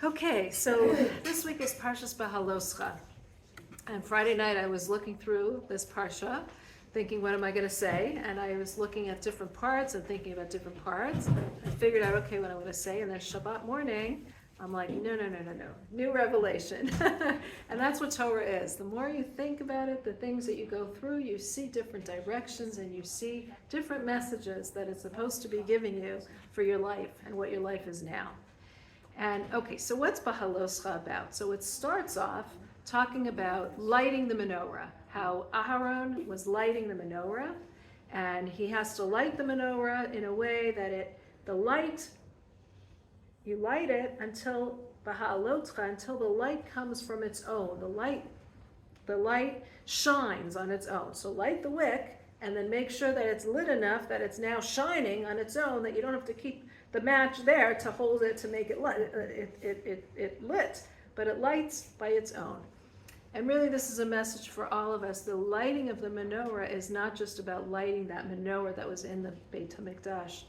Okay, so this week is Parshas Bahaloscha. And Friday night I was looking through this parsha, thinking, what am I going to say? And I was looking at different parts and thinking about different parts. I figured out, okay, what I'm going to say. And then Shabbat morning, I'm like, no. New revelation. And that's what Torah is. The more you think about it, the things that you go through, you see different directions and you see different messages that it's supposed to be giving you for your life and what your life is now. And okay, so what's Bahaloscha about? So it starts off talking about lighting the menorah, how Aharon was lighting the menorah, and he has to light the menorah in a way that you light it until Bahalotcha, until the light comes from its own. The light shines on its own. So light the wick and then make sure that it's lit enough that it's now shining on its own, that you don't have to keep the match there to hold it to make it lit, but it lights by its own. And really this is a message for all of us. The lighting of the menorah is not just about lighting that menorah that was in the Beit HaMikdash,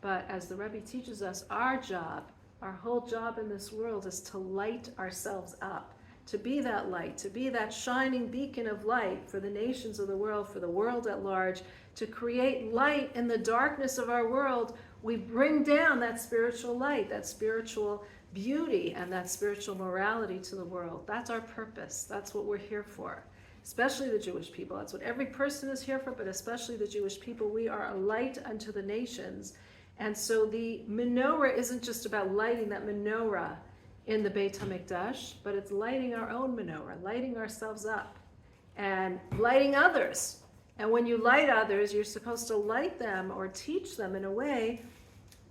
but as the Rebbe teaches us, our whole job in this world is to light ourselves up, to be that light, to be that shining beacon of light for the nations of the world, for the world at large, to create light in the darkness of our world. We bring down that spiritual light, that spiritual beauty, and that spiritual morality to the world. That's our purpose. That's what we're here for, especially the Jewish people. That's what every person is here for, but especially the Jewish people. We are a light unto the nations. And so the menorah isn't just about lighting that menorah in the Beit HaMikdash, but it's lighting our own menorah, lighting ourselves up, and lighting others. And when you light others, you're supposed to light them or teach them in a way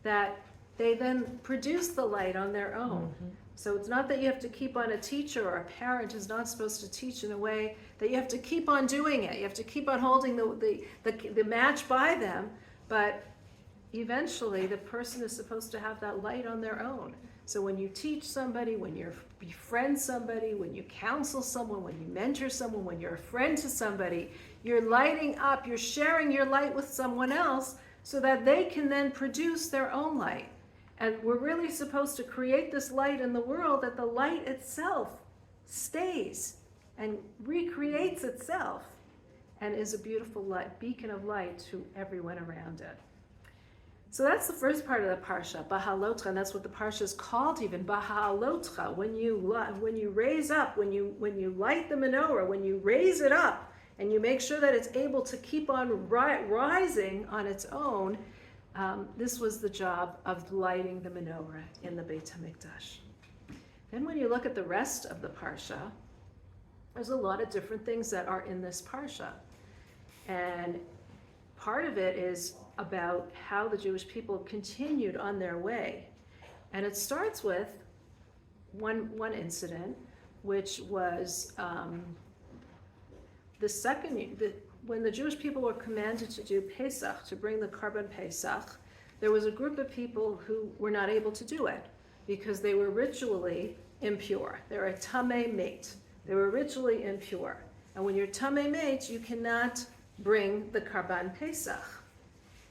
that they then produce the light on their own. Mm-hmm. So it's not that you have to keep on, a teacher or a parent is not supposed to teach in a way that you have to keep on doing it. You have to keep on holding the match by them, but eventually the person is supposed to have that light on their own. So when you teach somebody, when you befriend somebody, when you counsel someone, when you mentor someone, when you're a friend to somebody, you're lighting up, you're sharing your light with someone else so that they can then produce their own light. And we're really supposed to create this light in the world, that the light itself stays and recreates itself and is a beautiful light, beacon of light to everyone around it. So that's the first part of the parsha, Bahalotcha, and that's what the parsha is called even, Bahalotcha. When you raise up, when you light the menorah, when you raise it up, and you make sure that it's able to keep on rising on its own, this was the job of lighting the menorah in the Beit HaMikdash. Then when you look at the rest of the parsha, there's a lot of different things that are in this parsha. And part of it is about how the Jewish people continued on their way. And it starts with one incident, which was when the Jewish people were commanded to do Pesach, to bring the Karban Pesach, there was a group of people who were not able to do it because they were ritually impure. They were a Tamei Meit. They were ritually impure. And when you're Tamei Meit, you cannot bring the Karban Pesach.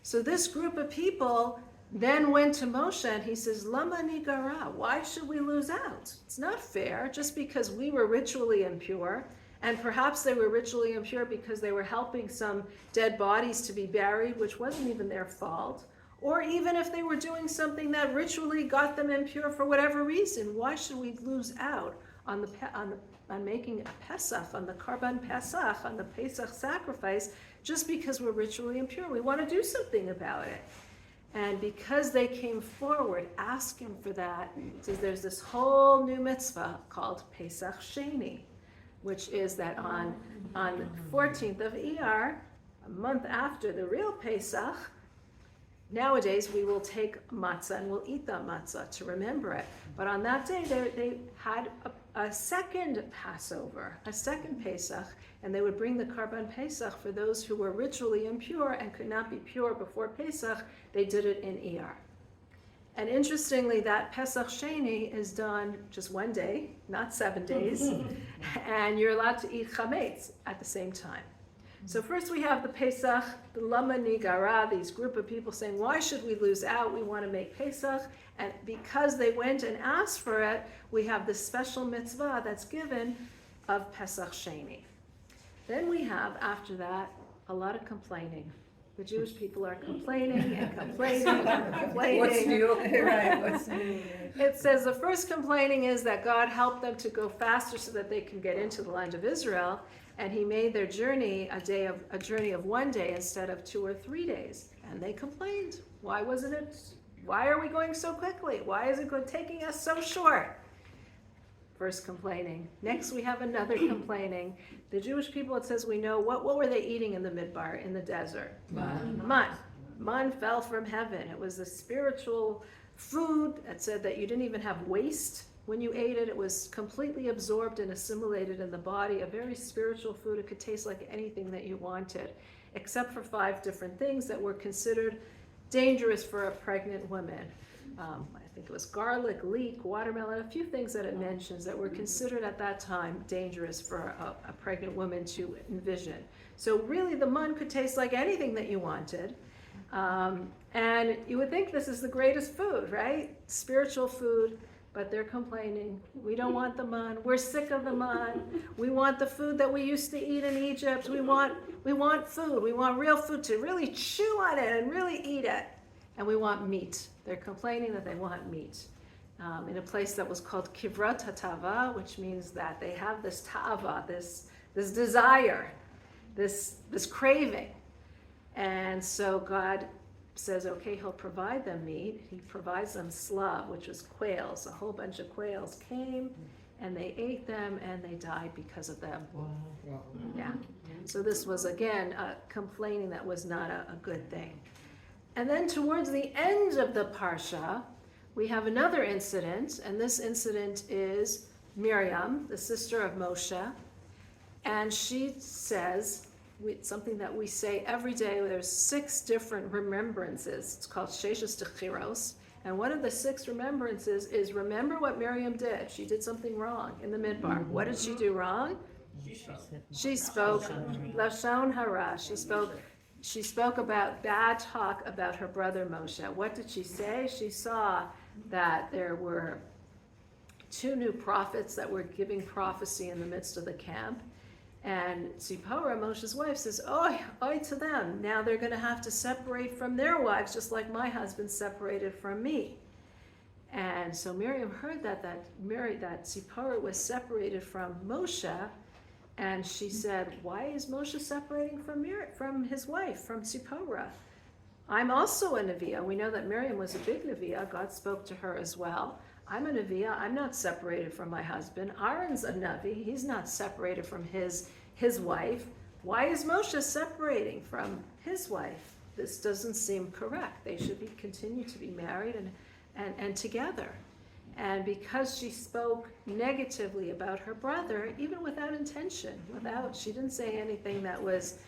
So this group of people then went to Moshe and he says, Lama nigara, why should we lose out? It's not fair just because we were ritually impure, and perhaps they were ritually impure because they were helping some dead bodies to be buried, which wasn't even their fault, or even if they were doing something that ritually got them impure for whatever reason, why should we lose out on making a Pesach, on the Karban Pesach, on the Pesach sacrifice, just because we're ritually impure? We want to do something about it. And because they came forward asking for that, so there's this whole new mitzvah called Pesach Sheni, which is that on the 14th of Iyar, a month after the real Pesach, nowadays we will take matzah and we'll eat that matzah to remember it. But on that day they had a second Passover, a second Pesach, and they would bring the Karban Pesach for those who were ritually impure and could not be pure before Pesach. They did it in Iyar. And interestingly, that Pesach Sheni is done just one day, not 7 days, and you're allowed to eat chametz at the same time. So first we have the Pesach, the Lama Nigara, these group of people saying, why should we lose out? We want to make Pesach. And because they went and asked for it, we have this special mitzvah that's given of Pesach Sheni. Then we have, after that, a lot of complaining. The Jewish people are complaining and complaining and complaining. What's new? Right, what's new? It says the first complaining is that God helped them to go faster so that they can get into the land of Israel, and he made their journey a journey of 1 day instead of 2 or 3 days. And they complained. Why are we going so quickly? Why is it taking us so short? First complaining. Next we have another complaining. The Jewish people, it says we know, what were they eating in the midbar, in the desert? Man. Man fell from heaven. It was a spiritual food. It said that you didn't even have waste when you ate it. It was completely absorbed and assimilated in the body. A very spiritual food. It could taste like anything that you wanted, except for 5 different things that were considered dangerous for a pregnant woman. I think it was garlic, leek, watermelon, a few things that it mentions that were considered at that time dangerous for a pregnant woman to envision. So really the mun could taste like anything that you wanted. And you would think this is the greatest food, right? Spiritual food, but they're complaining. We don't want the mun. We're sick of the mun. We want the food that we used to eat in Egypt. We want food. We want real food to really chew on it and really eat it. And we want meat. They're complaining that they want meat. In a place that was called Kivrat HaTava, which means that they have this tava, this desire, this craving. And so God says, okay, he'll provide them meat. He provides them slav, which was quails. A whole bunch of quails came, and they ate them, and they died because of them. Wow. Yeah. So this was, again, complaining that was not a good thing. And then towards the end of the parsha, we have another incident, and this incident is Miriam, the sister of Moshe, and she says something that we say every day. There's 6 different remembrances. It's called Sheshes Techiros, and one of the 6 remembrances is remember what Miriam did. She did something wrong in the midbar. What did she do wrong? She spoke Lashon Hara. She spoke about bad talk about her brother Moshe. What did she say? She saw that there were 2 new prophets that were giving prophecy in the midst of the camp. And Zipporah, Moshe's wife, says, "Oi, oi to them. Now they're going to have to separate from their wives, just like my husband separated from me." And so Miriam heard that Zipporah was separated from Moshe. And she said, why is Moshe separating from his wife, from Zipporah? I'm also a Neviah. We know that Miriam was a big Neviah. God spoke to her as well. I'm a Neviah. I'm not separated from my husband. Aaron's a Navi. He's not separated from his wife. Why is Moshe separating from his wife? This doesn't seem correct. They should continue to be married and together. And because she spoke negatively about her brother, even without intention, she didn't say anything that was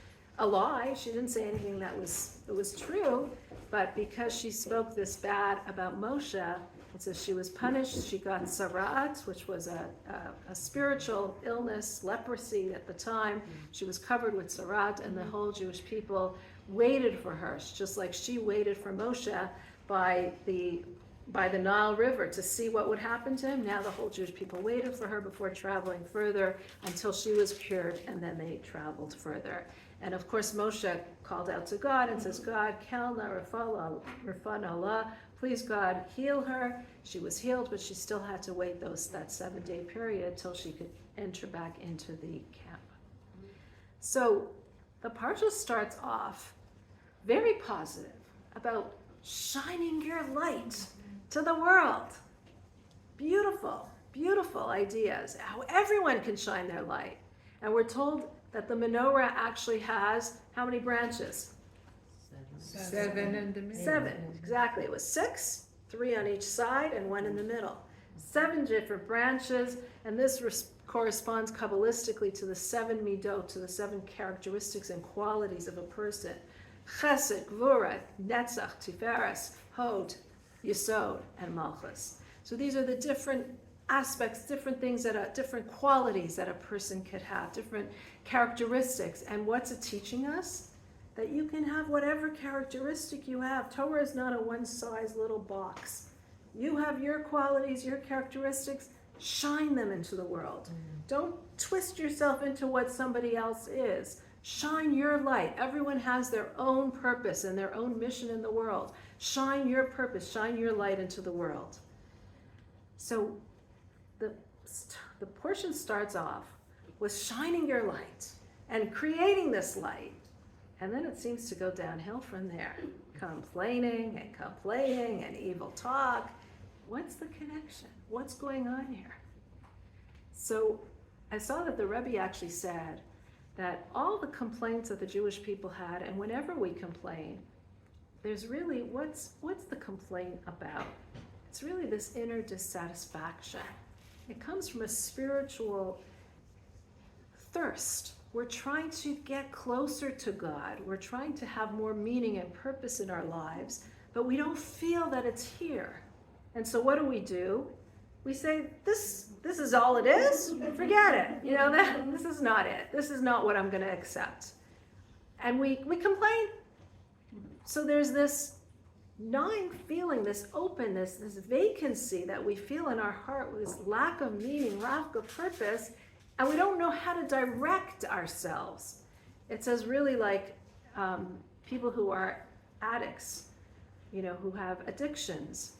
a lie, she didn't say anything that was true, but because she spoke this bad about Moshe, it says she was punished. She got sarat, which was a spiritual illness, leprosy at the time. She was covered with sarat, and the whole Jewish people waited for her, just like she waited for Moshe by the Nile River to see what would happen to him. Now the whole Jewish people waited for her before traveling further until she was cured, and then they traveled further. And of course Moshe called out to God and says, God, Kalna Rafan Allah, please God, heal her. She was healed, but she still had to wait that 7-day period till she could enter back into the camp. So the parsha starts off very positive about shining your light to the world. Beautiful, beautiful ideas, how everyone can shine their light. And we're told that the menorah actually has how many branches? 7 in the middle. 7, exactly. It was 6, 3 on each side and 1 in the middle. 7 different branches, and this corresponds Kabbalistically to the 7 midot, to the 7 characteristics and qualities of a person. Chesed, Gvura, Netzach, Tiferes, Hod, Yesod, and Malchus. So these are the different aspects, different things different qualities that a person could have, different characteristics. And what's it teaching us? That you can have whatever characteristic you have. Torah is not a one-size little box. You have your qualities, your characteristics, shine them into the world. Don't twist yourself into what somebody else is. Shine your light. Everyone has their own purpose and their own mission in the world. Shine your purpose, shine your light into the world. So the portion starts off with shining your light and creating this light. And then it seems to go downhill from there. Complaining and evil talk. What's the connection? What's going on here? So I saw that the Rebbe actually said that all the complaints that the Jewish people had, and whenever we complain, there's really, what's the complaint about? It's really this inner dissatisfaction. It comes from a spiritual thirst. We're trying to get closer to God. We're trying to have more meaning and purpose in our lives, but we don't feel that it's here. And so what do? We say, this is all it is? Forget it. This is not it. This is not what I'm going to accept. And we complain. So there's this gnawing feeling, this openness, this vacancy that we feel in our heart with this lack of meaning, lack of purpose, and we don't know how to direct ourselves. It says really like people who are addicts, who have addictions.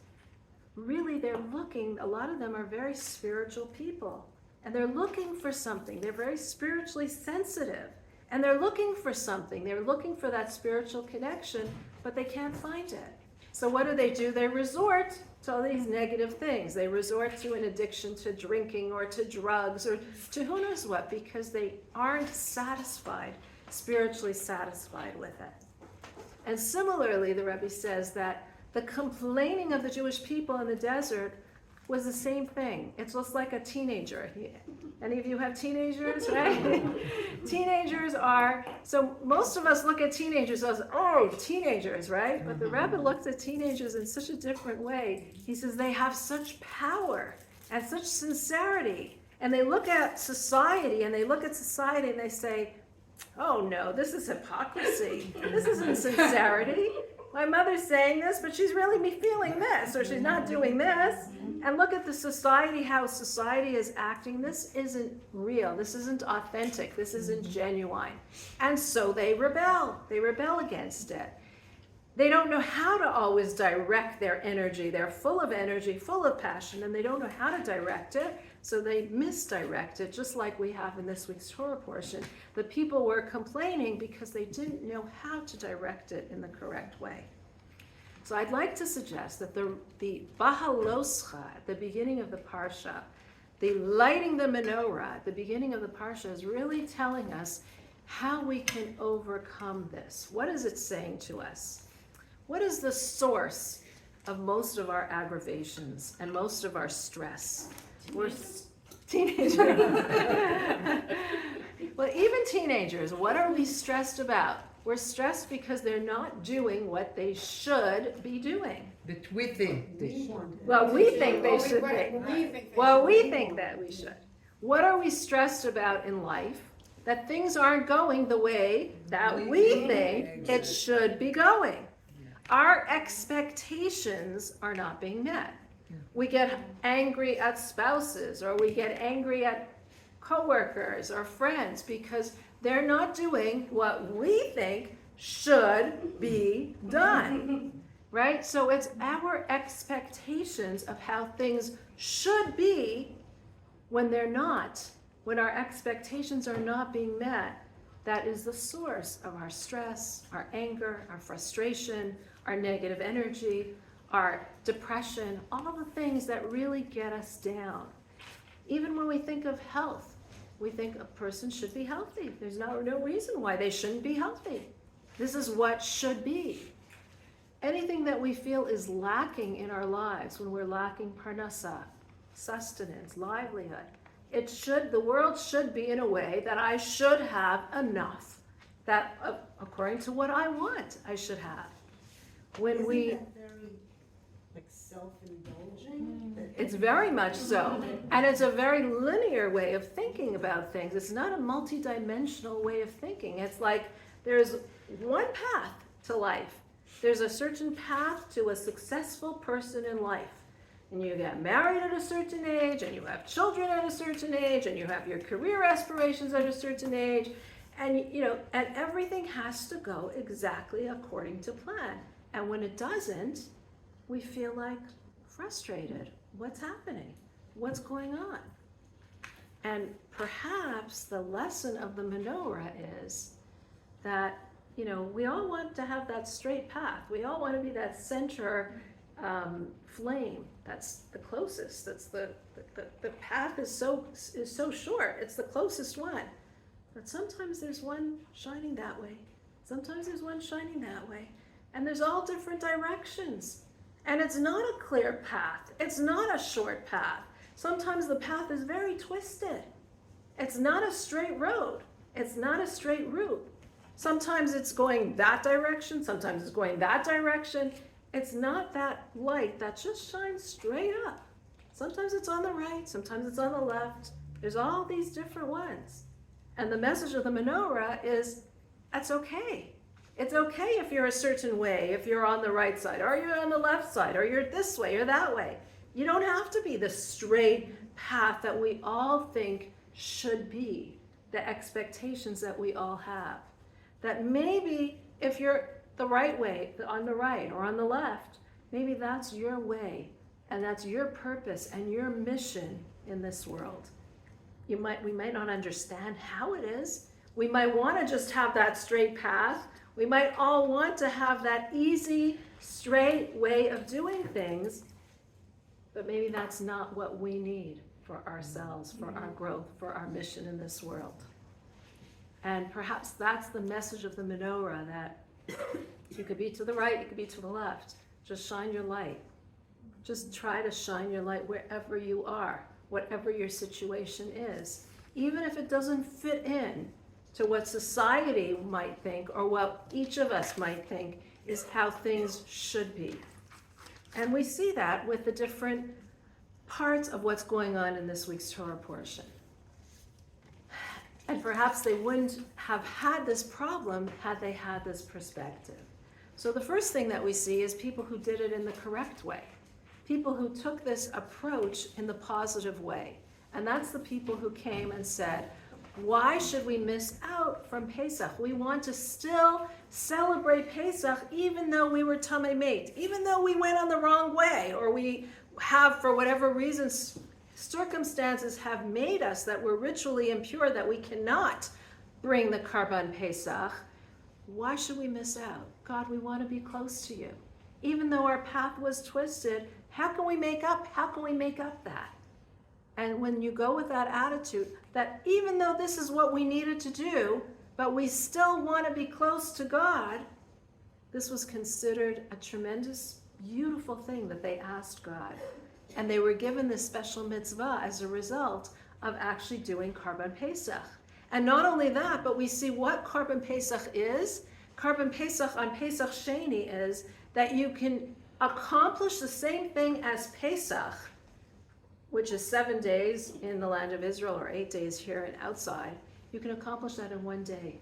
Really, they're looking, a lot of them are very spiritual people, and they're looking for something. They're very spiritually sensitive, and they're looking for something. They're looking for that spiritual connection, but they can't find it. So what do? They resort to all these negative things. They resort to an addiction to drinking or to drugs or to who knows what, because they aren't satisfied, spiritually satisfied with it. And similarly, the Rebbe says that the complaining of the Jewish people in the desert was the same thing. It's just like a teenager. Any of you have teenagers, right? Teenagers are, so most of us look at teenagers as, teenagers, right? But the Rebbe looks at teenagers in such a different way. He says they have such power and such sincerity. And they look at society and they say, oh no, this is hypocrisy. This isn't sincerity. My mother's saying this, but she's really feeling this, or she's not doing this. And look at the society, how society is acting. This isn't real. This isn't authentic. This isn't genuine. And so they rebel. They rebel against it. They don't know how to always direct their energy. They're full of energy, full of passion, and they don't know how to direct it. So they misdirect it, just like we have in this week's Torah portion. The people were complaining because they didn't know how to direct it in the correct way. So I'd like to suggest that the Bahaloscha at the beginning of the parsha, the lighting the menorah at the beginning of the parsha, is really telling us how we can overcome this. What is it saying to us? What is the source of most of our aggravations and most of our stress? We're teenagers. Well, even teenagers, what are we stressed about? We're stressed because they're not doing what they should be doing. That we think they should. Well, we think they should be. Well, we think that we should. What are we stressed about in life? That things aren't going the way that we think it should be going. Our expectations are not being met. We get angry at spouses, or we get angry at coworkers or friends because they're not doing what we think should be done, right? So it's our expectations of how things should be when they're not, when our expectations are not being met. That is the source of our stress, our anger, our frustration, our negative energy, our depression, all the things that really get us down. Even when we think of health, we think a person should be healthy. There's no reason why they shouldn't be healthy. This is what should be. Anything that we feel is lacking in our lives, when we're lacking parnasa, sustenance, livelihood, the world should be in a way that I should have enough, that according to what I want, I should have. When Isn't that very, like, self-indulging? It's very much so. And it's a very linear way of thinking about things. It's not a multidimensional way of thinking. It's like there's one path to life. There's a certain path to a successful person in life. And you get married at a certain age, and you have children at a certain age, and you have your career aspirations at a certain age. And, and everything has to go exactly according to plan. And when it doesn't, we feel like frustrated. What's happening? What's going on? And perhaps the lesson of the menorah is that, we all want to have that straight path. We all want to be that center flame. That's the closest. That's the path is so short. It's the closest one. But sometimes there's one shining that way. Sometimes there's one shining that way. And there's all different directions. And it's not a clear path. It's not a short path. Sometimes the path is very twisted. It's not a straight road. It's not a straight route. Sometimes it's going that direction. Sometimes it's going that direction. It's not that light that just shines straight up. Sometimes it's on the right. Sometimes it's on the left. There's all these different ones. And the message of the menorah is, that's okay. It's okay if you're a certain way, if you're on the right side, or you're on the left side, or you're this way or that way. You don't have to be the straight path that we all think should be, the expectations that we all have. That maybe if you're the right way, on the right or on the left, maybe that's your way, and that's your purpose and your mission in this world. We might not understand how it is. We might want to just have that straight path. We might all want to have that easy, straight way of doing things, but maybe that's not what we need for ourselves, for our growth, for our mission in this world. And perhaps that's the message of the menorah, that you could be to the right, you could be to the left. Just shine your light. Just try to shine your light wherever you are, whatever your situation is. Even if it doesn't fit in to what society might think, or what each of us might think is how things should be. And we see that with the different parts of what's going on in this week's Torah portion. And perhaps they wouldn't have had this problem had they had this perspective. So the first thing that we see is people who did it in the correct way. People who took this approach in the positive way. And that's the people who came and said, why should we miss out from Pesach? We want to still celebrate Pesach even though we were Tamei Meit, even though we went on the wrong way, or we have, for whatever reasons, circumstances have made us that we're ritually impure, that we cannot bring the Karban Pesach. Why should we miss out? God, we want to be close to you. Even though our path was twisted, how can we make up? How can we make up that? And when you go with that attitude, that even though this is what we needed to do, but we still want to be close to God, this was considered a tremendous, beautiful thing that they asked God. And they were given this special mitzvah as a result of actually doing Karban Pesach. And not only that, but we see what Karban Pesach is. Karban Pesach on Pesach Sheni is that you can accomplish the same thing as Pesach, which is 7 days in the land of Israel, or 8 days here and outside. You can accomplish that in 1 day.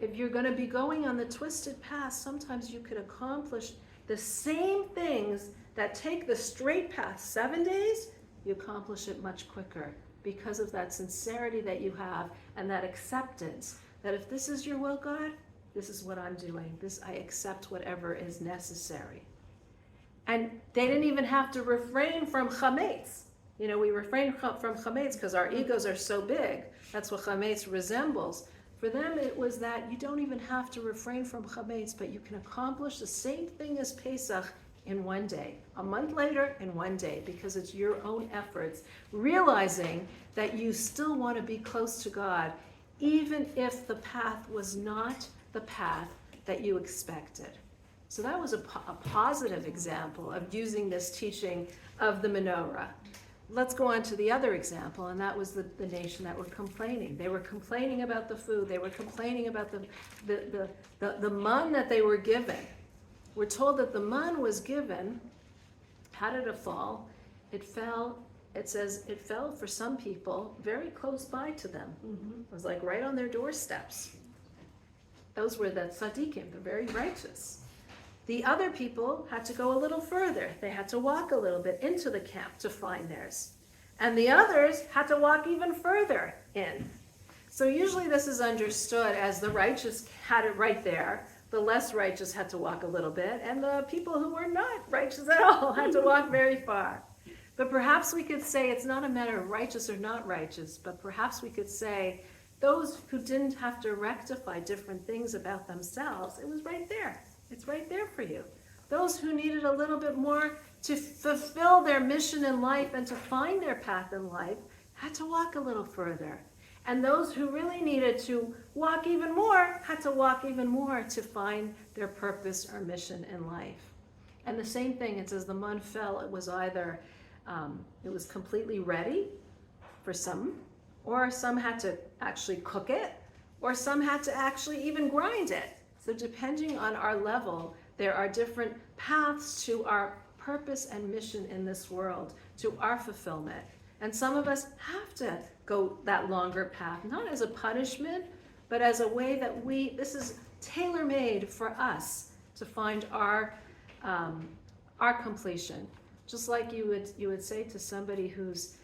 If you're going to be going on the twisted path, sometimes you could accomplish the same things that take the straight path 7 days, you accomplish it much quicker because of that sincerity that you have and that acceptance that if this is your will, God, this is what I'm doing. I accept whatever is necessary. And they didn't even have to refrain from chametz. We refrain from chametz because our egos are so big. That's what chametz resembles. For them, it was that you don't even have to refrain from chametz, but you can accomplish the same thing as Pesach in 1 day. A month later, in 1 day, because it's your own efforts, realizing that you still want to be close to God, even if the path was not the path that you expected. So that was a positive example of using this teaching of the menorah. Let's go on to the other example, and that was the nation that were complaining. They were complaining about the food. They were complaining about the man that they were given. We're told that the man was given how did it fall? It fell, it says it fell for some people very close by to them. It was like right on their doorsteps. Those were the tzaddikim, the very righteous. The other people had to go a little further. They had to walk a little bit into the camp to find theirs. And the others had to walk even further in. So usually this is understood as the righteous had it right there, the less righteous had to walk a little bit, and the people who were not righteous at all had to walk very far. But perhaps we could say it's not a matter of righteous or not righteous, but perhaps we could say those who didn't have to rectify different things about themselves, it was right there. It's right there for you. Those who needed a little bit more to fulfill their mission in life and to find their path in life had to walk a little further. And those who really needed to walk even more had to walk even more to find their purpose or mission in life. And the same thing, it says the mun fell, it was either, it was completely ready for some, or some had to actually cook it, or some had to actually even grind it. So depending on our level, there are different paths to our purpose and mission in this world, to our fulfillment. And some of us have to go that longer path, not as a punishment, but as a way that this is tailor-made for us to find our completion. Just like you would say to somebody who's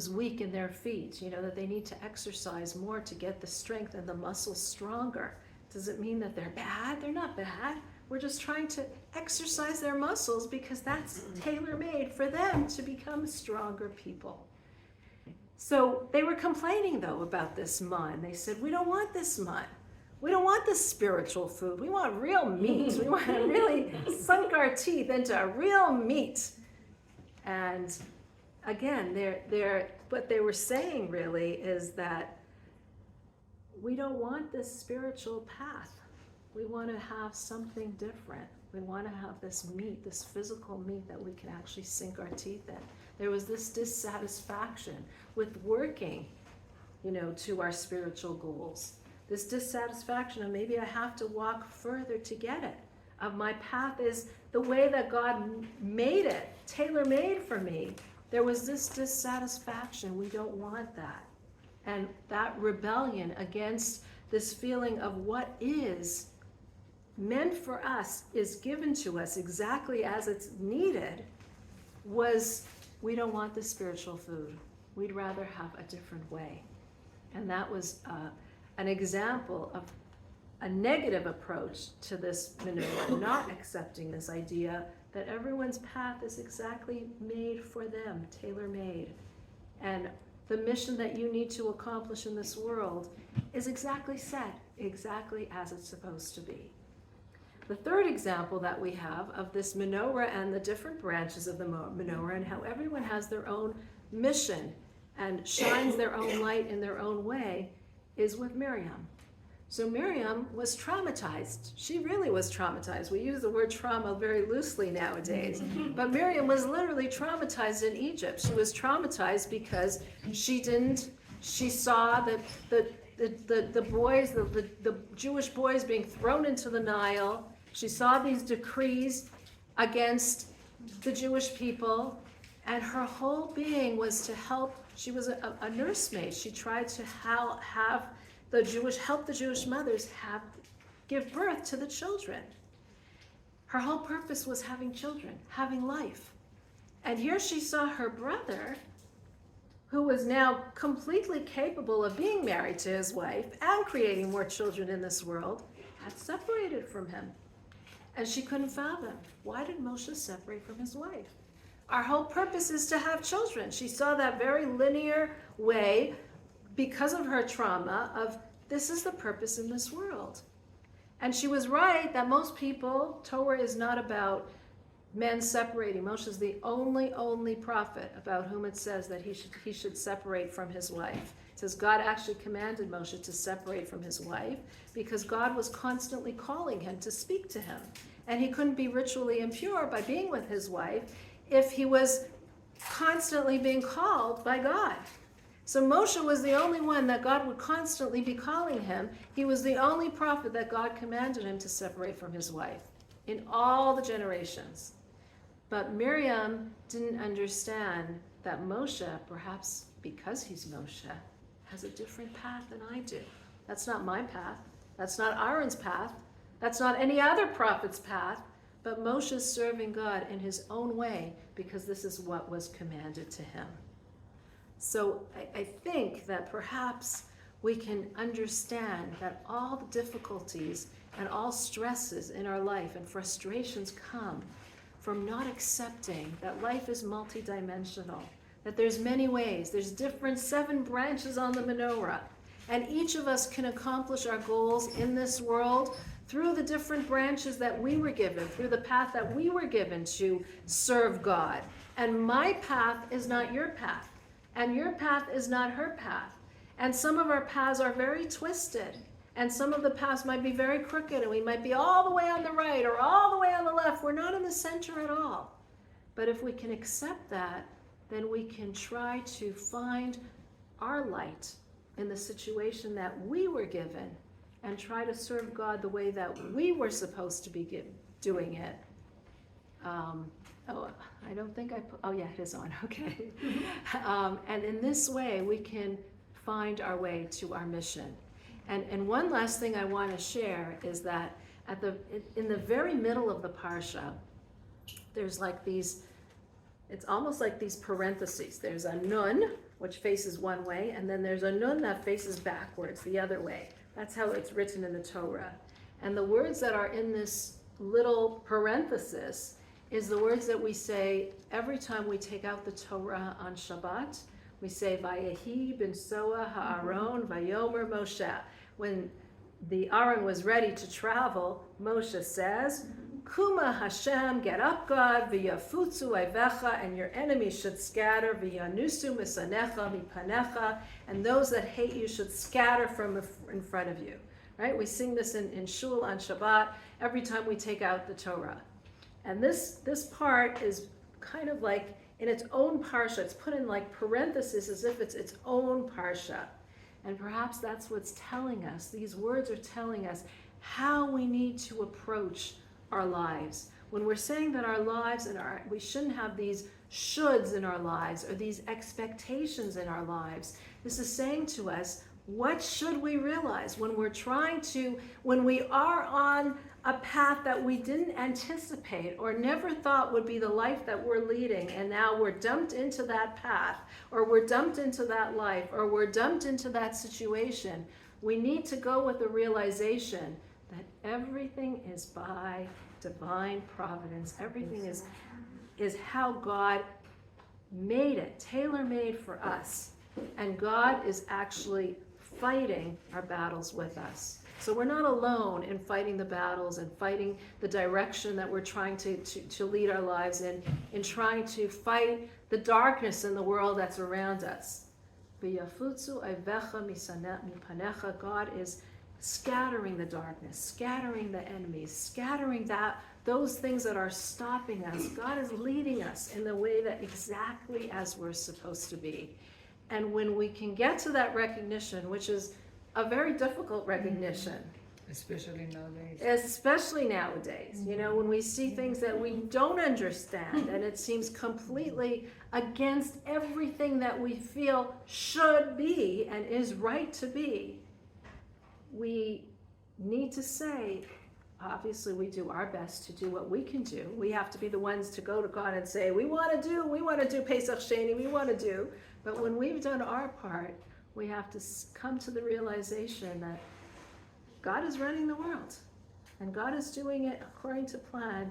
weak in their feet, that they need to exercise more to get the strength and the muscles stronger. Does it mean that they're bad? They're not bad. We're just trying to exercise their muscles because that's tailor-made for them to become stronger people. So they were complaining, though, about this mun. They said, we don't want this mun. We don't want this spiritual food. We want real meat. We want to really sunk our teeth into real meat. And again, what they were saying really is that we don't want this spiritual path. We want to have something different. We want to have this meat, this physical meat that we can actually sink our teeth in. There was this dissatisfaction with working, to our spiritual goals. This dissatisfaction of maybe I have to walk further to get it. Of my path is the way that God made it, tailor-made for me. There was this dissatisfaction. We don't want that. And that rebellion against this feeling of what is meant for us is given to us exactly as it's needed was, we don't want the spiritual food. We'd rather have a different way. And that was an example of a negative approach to this menorah, not accepting this idea that everyone's path is exactly made for them, tailor-made. And the mission that you need to accomplish in this world is exactly set, exactly as it's supposed to be. The third example that we have of this menorah and the different branches of the menorah and how everyone has their own mission and shines their own light in their own way is with Miriam. So Miriam was traumatized. She really was traumatized. We use the word trauma very loosely nowadays. But Miriam was literally traumatized in Egypt. She was traumatized because she saw the boys, the Jewish boys being thrown into the Nile. She saw these decrees against the Jewish people, and her whole being was to help. She was a nursemaid. She tried to help the Jewish mothers give birth to the children. Her whole purpose was having children, having life. And here she saw her brother, who was now completely capable of being married to his wife and creating more children in this world, had separated from him. And she couldn't fathom, why did Moshe separate from his wife? Our whole purpose is to have children. She saw that very linear way because of her trauma of this is the purpose in this world. And she was right that most people, Torah is not about men separating. Moshe is the only prophet about whom it says that he should separate from his wife. It says God actually commanded Moshe to separate from his wife because God was constantly calling him to speak to him. And he couldn't be ritually impure by being with his wife if he was constantly being called by God. So Moshe was the only one that God would constantly be calling him. He was the only prophet that God commanded him to separate from his wife in all the generations. But Miriam didn't understand that Moshe, perhaps because he's Moshe, has a different path than I do. That's not my path. That's not Aaron's path. That's not any other prophet's path. But Moshe's serving God in his own way because this is what was commanded to him. So I think that perhaps we can understand that all the difficulties and all stresses in our life and frustrations come from not accepting that life is multidimensional, that there's many ways, there's different 7 branches on the menorah, and each of us can accomplish our goals in this world through the different branches that we were given, through the path that we were given to serve God. And my path is not your path, and your path is not her path. And some of our paths are very twisted, and some of the paths might be very crooked, and we might be all the way on the right or all the way on the left. We're not in the center at all. But if we can accept that, then we can try to find our light in the situation that we were given and try to serve God the way that we were supposed to be doing it. I don't think I put, oh yeah, it is on, okay. And in this way, we can find our way to our mission. And one last thing I want to share is that in the very middle of the parsha, there's like these, it's almost like these parentheses. There's a nun, which faces one way, and then there's a nun that faces backwards, the other way. That's how it's written in the Torah. And the words that are in this little parenthesis is the words that we say every time we take out the Torah on Shabbat. We say, Vayehi ben Soa ha'aron vayomer Moshe. When the Aaron was ready to travel, Moshe says, Kuma Hashem, get up, God, v'yafutzu oivecha, and your enemies should scatter, v'yanusu misanecha mipanecha, and those that hate you should scatter from in front of you. Right? We sing this in Shul on Shabbat every time we take out the Torah. And this part is kind of like in its own parsha. It's put in like parentheses as if it's its own parsha. And perhaps that's what's telling us. These words are telling us how we need to approach our lives. When we're saying that our lives we shouldn't have these shoulds in our lives or these expectations in our lives. This is saying to us, what should we realize when when we are on a path that we didn't anticipate or never thought would be the life that we're leading, and now we're dumped into that path, or we're dumped into that life, or we're dumped into that situation. We need to go with the realization that everything is by divine providence. Everything is how God made it, tailor-made for us. And God is actually fighting our battles with us. So we're not alone in fighting the battles and fighting the direction that we're trying to lead our lives in trying to fight the darkness in the world that's around us. God is scattering the darkness, scattering the enemies, scattering those things that are stopping us. God is leading us in the way that exactly as we're supposed to be. And when we can get to that recognition, which is a very difficult recognition. Especially nowadays. Especially nowadays, when we see things that we don't understand and it seems completely against everything that we feel should be and is right to be, we need to say, obviously we do our best to do what we can do. We have to be the ones to go to God and say, we want to do Pesach Sheni, we want to do. But when we've done our part, we have to come to the realization that God is running the world, and God is doing it according to plan,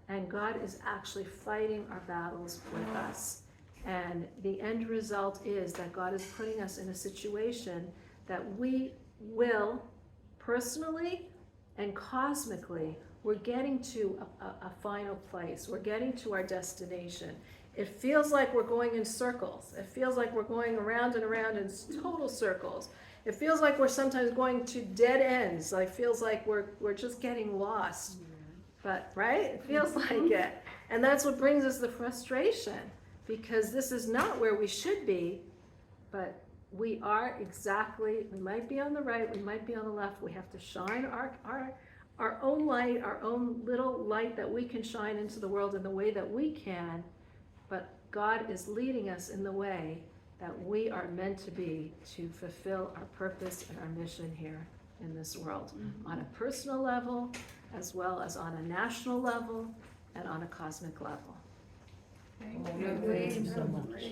and God is actually fighting our battles with us. And the end result is that God is putting us in a situation that we will, personally and cosmically, we're getting to a final place. We're getting to our destination. It feels like we're going in circles. It feels like we're going around and around in total circles. It feels like we're sometimes going to dead ends. It feels like we're just getting lost. But, right? It feels like it. And that's what brings us the frustration, because this is not where we should be, but we are exactly, we might be on the right, we might be on the left. We have to shine our own light, our own little light that we can shine into the world in the way that we can, but God is leading us in the way that we are meant to be to fulfill our purpose and our mission here in this world, on a personal level, as well as on a national level, and on a cosmic level. Thank you so much.